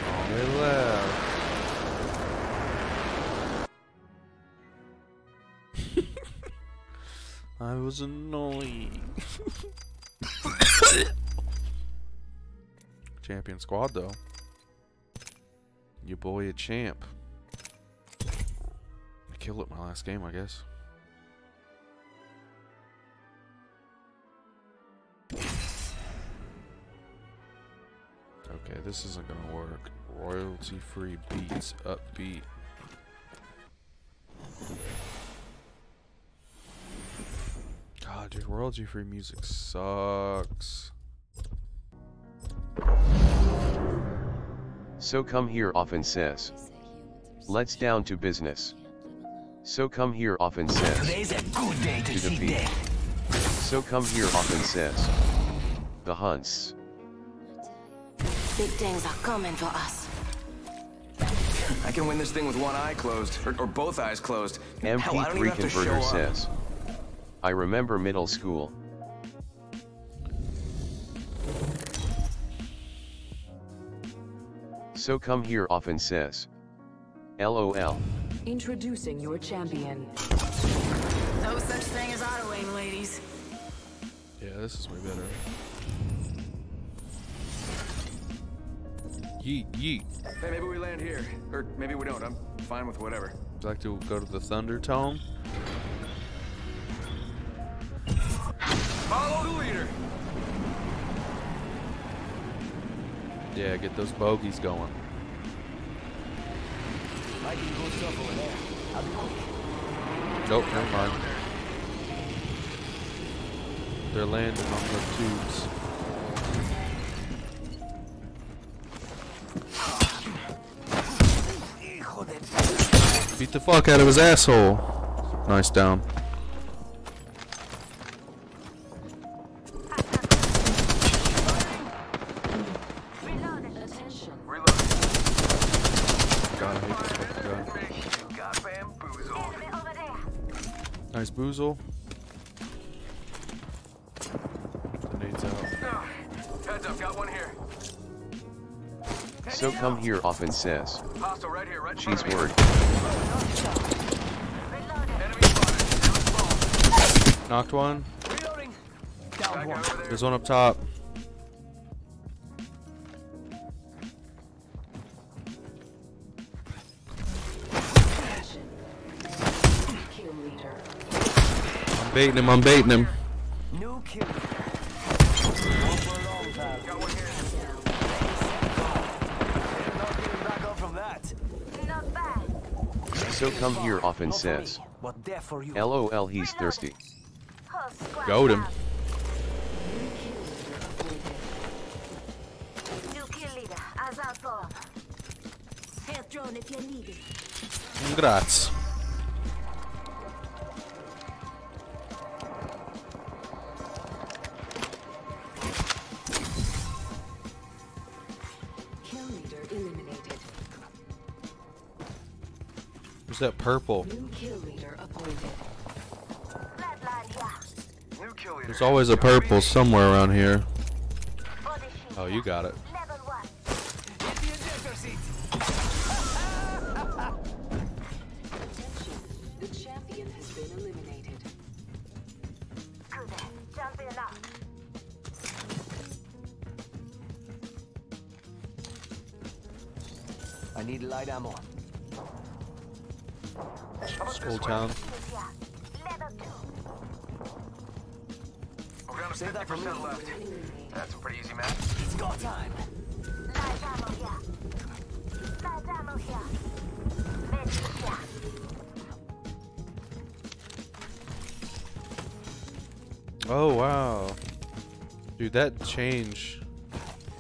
All they left. I was annoying. Champion squad though. Your boy a champ. I killed it my last game, I guess. Okay, this isn't gonna work. Royalty-free beats, upbeat. God, dude, royalty-free music sucks. So come here often says. Let's down to business. So come here often says. Today's a good day to see defeat. death. So come here often says. The hunts. Big things are coming for us. I can win this thing with one eye closed, or both eyes closed. Hell, I don't even MP3 have to show converter up. says. I remember middle school. So come here often says. LOL. Introducing your champion. No such thing as auto aim, ladies. Yeah, this is way better. Yeet, yeet. Hey, maybe we land here, or maybe we don't. I'm fine with whatever. Would you like to go to the Thunder Tome? Follow the leader. Yeah, get those bogeys going. Might be cool stuff over there. I'll be quick. Nope, never mind. They're landing on the tubes. Beat the fuck out of his asshole. Nice down. Attention. God, I hate this fucking gun. Nice boozle. Grenades out. Heads up, got one here. So come here often says. Hostile right here, right in She's front of me. word. Enemy spotted. Knocked one. Reloading. Down one. There's one up top. Baiting him, I'm baiting him. New kill. One for a long time. Got one here. Not getting back up from that. Not bad. So come here often says. But there for you. LOL he's thirsty. Whole squad Goat him. down. New kill leader, as out for him. Health drone if you need it. Grazie. Kill leader eliminated. Where's that purple? New kill leader appointed. Flatline, yeah. New kill leader. There's always a purple somewhere around here. Body shield. Oh, you got it. Level 1. Hit the ejector seat. Attention. The champion has been eliminated. Good. Jumping up. I need light ammo. Skull Town. Yeah. Level 2. We're down to 50% left. That's a pretty easy match. It's go time. Light ammo here. Light ammo here. Medic here. Oh, wow. Dude, that change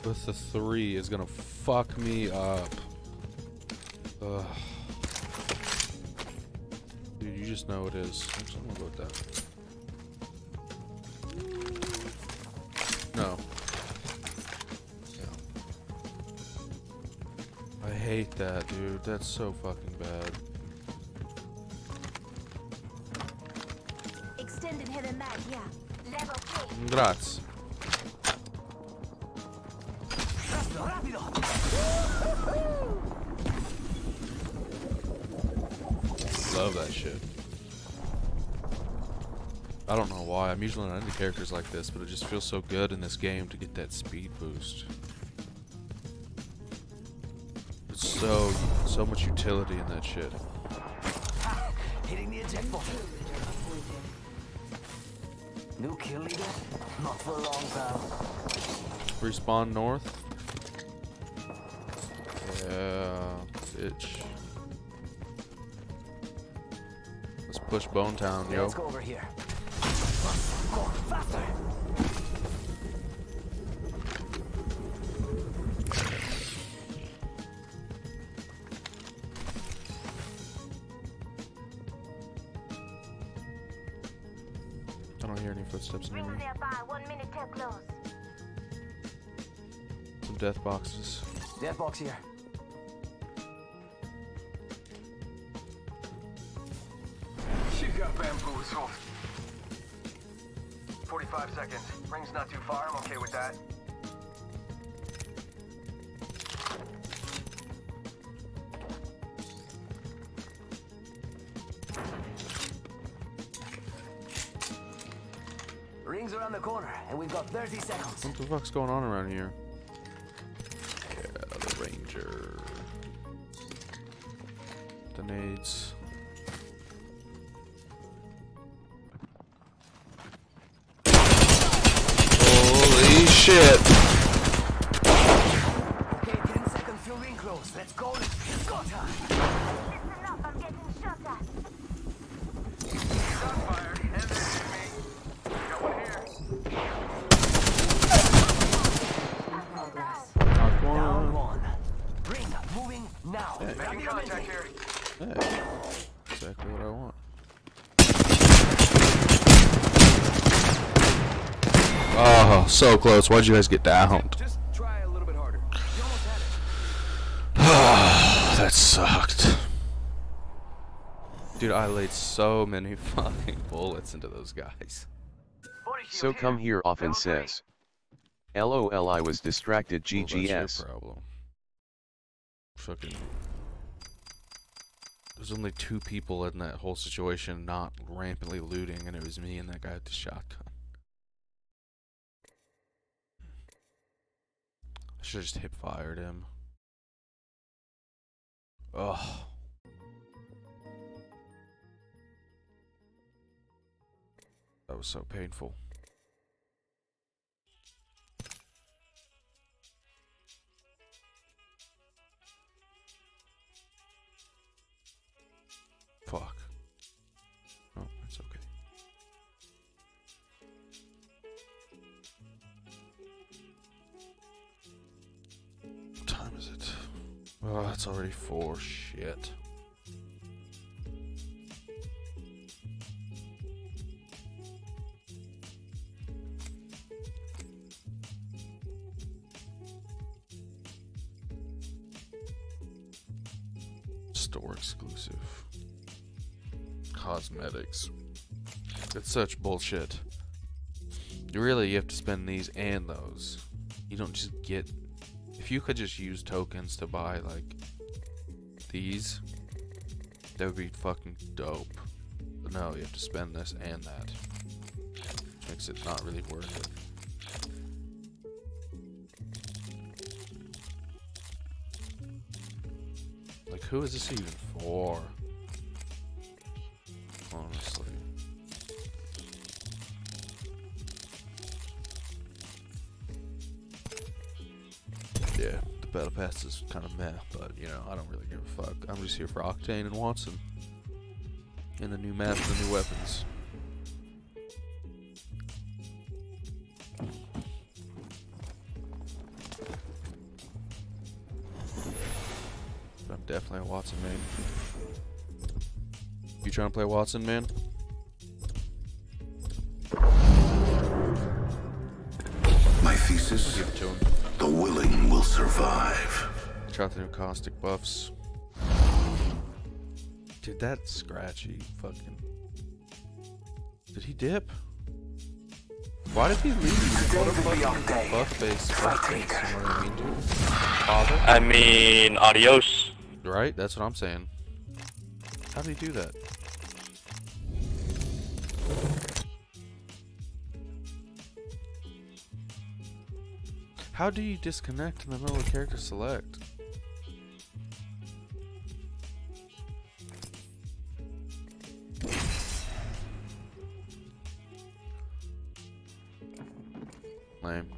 with the 3 is gonna fuck me up. Ugh. Dude, you just know it is. I'm just gonna go with that. No. Yeah. I hate that, dude. That's so fucking bad. Extended heavy mag here. Level 3. Grazie. Love that shit. I don't know why. I'm usually not into characters like this, but it just feels so good in this game to get that speed boost. It's so much utility in that shit. Hitting the eject button. New kill leader? Not for a long time. Respawn north. Yeah, bitch. Let's push Bone Town, yo. Let's go over here. Go faster. I don't hear any footsteps near Rings me. nearby. 1 minute till close. Some death boxes. Death box here. She got bamboozled. 45 seconds. Ring's not too far. I'm okay with that. Ring's around the corner, and we've got 30 seconds. What the fuck's going on around here? Yeah, the Ranger. The nades. Holy shit! Okay, 10 seconds till ring close. Let's go. Go time. Listen up. I'm getting shot at. Shot fired. And there's me. Got one here. Progress. Knock Down one. one. Ring moving now. Hey. Making contact here. Hey, exactly what I want. Oh, so close. Why'd you guys get downed? Just try a little bit harder. You almost had it. That sucked. Dude, I laid so many fucking bullets into those guys. Body shield So come here often Level three. says. LOL I was distracted Well, that's your GGS. problem. Fucking. There's only 2 people in that whole situation not rampantly looting, and it was me and that guy with the shotgun. I should have just hip fired him. Ugh. That was so painful. Fuck. Oh, that's okay. What time is it? Oh, it's already 4. Shit. Store exclusive. Cosmetics. It's such bullshit. You have to spend these and those. You don't just get... If you could just use tokens to buy, like, these, that would be fucking dope. But no, you have to spend this and that. Which makes it not really worth it. Like, who is this even for? Honestly. Yeah, the battle pass is kind of meh, but you know, I don't really give a fuck. I'm just here for Octane and Watson. And the new map and the new weapons. But I'm definitely a Watson main. You trying to play Watson, man? My thesis? Give it to him. The willing will survive. Try out the new caustic buffs. Dude, that scratchy fucking... Did he dip? Why did he leave? What a fucking buff face. You know what I mean, dude? Father? I mean, adios. Right? That's what I'm saying. How did he do that? How do you disconnect in the middle of character select? Lame.